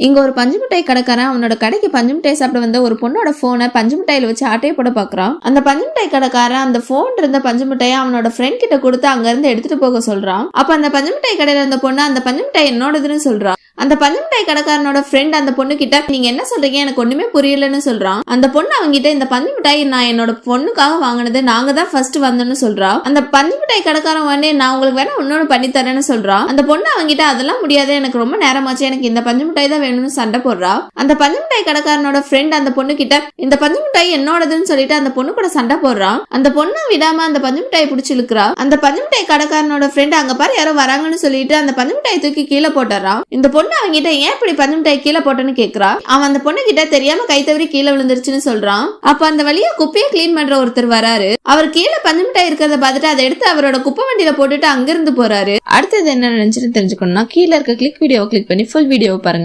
இங்க ஒரு பஞ்சு மிட்டாய் கடைக்காரன் அவனோட கடைக்கு பஞ்சு மிட்டாய் சாப்பிட வந்த ஒரு பொண்ணோட போனை பஞ்சு மிட்டாயில வச்சு ஆட்டையை போட பாக்குறான். அந்த பஞ்சு மிட்டாய் கடைக்காரன் அந்த போன் இருந்த பஞ்சு மிட்டாயை அவனோட ஃப்ரெண்ட் கிட்ட கொடுத்து அங்க இருந்து எடுத்துட்டு போக சொல்றான். அப்ப அந்த பஞ்சு மிட்டாய் கடையில இருந்த பொண்ணு அந்த பஞ்சு மிட்டாய் என்னோடதுன்னு சொல்றான். அந்த பஞ்சு மிட்டாய் கடைக்காரனோட ஃப்ரெண்ட் அந்த பொண்ணு கிட்ட நீங்க என்ன சொல்றீங்க எனக்கு ஒண்ணுமே புரியலன்னு சொல்றான். அந்த பொண்ணு அவங்க கிட்ட இந்த பஞ்சு மிட்டாய் நான் என்னோட பொண்ணுக்காக வாங்கினது, நாங்க தான் ஃபர்ஸ்ட் வந்தோம்னு சொல்றா. அந்த பஞ்சு மிட்டாய் கடைக்காரன் வந்து நான் உங்களுக்கு வேணா இன்னொன்னு பண்ணி தரேன்னு சொல்றான். அந்த பொண்ணு அவங்க கிட்ட அதெல்லாம் முடியாது, எனக்கு ரொம்ப நேரமாச்சு, எனக்கு இந்த பஞ்சு மிட்டாய் தான் வேணும்னு சண்டை போடுறா. அந்த பஞ்சு மிட்டாய் கடைக்காரனோட ஃப்ரெண்ட் அந்த பொண்ணு கிட்ட இந்த பஞ்சு மிட்டாய் என்னோடதுன்னு சொல்லிட்டு அந்த பொண்ணு கூட சண்டை போடுறான். அந்த பொண்ணு விடாம அந்த பஞ்சு மிட்டாய் பிடிச்சி இழுக்கிறா. அந்த பஞ்சு மிட்டாய் கடைக்காரனோட ஃப்ரெண்ட் அங்க பாரு யாரோ வராங்கன்னு சொல்லிட்டு அந்த பஞ்சு மிட்டாய் தூக்கி கீழே போட்டுறான். இந்த பொண்ணு அவங்க கிட்ட ஏன் இப்படி பஞ்சு மிட்டாய் கீழே போட்டேன்னு கேக்குறா. அவன் அந்த பொண்ணு கிட்ட தெரியாம கை தவறி கீழே விழுந்துருச்சுன்னு சொல்றான். அப்ப அந்த வழியா குப்பையை கிளீன் பண்ற ஒருத்தர் வராரு. அவர் கீழே பஞ்சு மிட்டாய் இருக்கிறத பார்த்துட்டு அதை எடுத்து அவரோட குப்பை வண்டியில போட்டுட்டு அங்கிருந்து போறாரு. அடுத்தது என்ன நினைச்சுன்னு தெரிஞ்சுக்கணும்னா கீழே இருக்க கிளிக் வீடியோவை கிளிக் பண்ணி ஃபுல் வீடியோவை பாருங்க.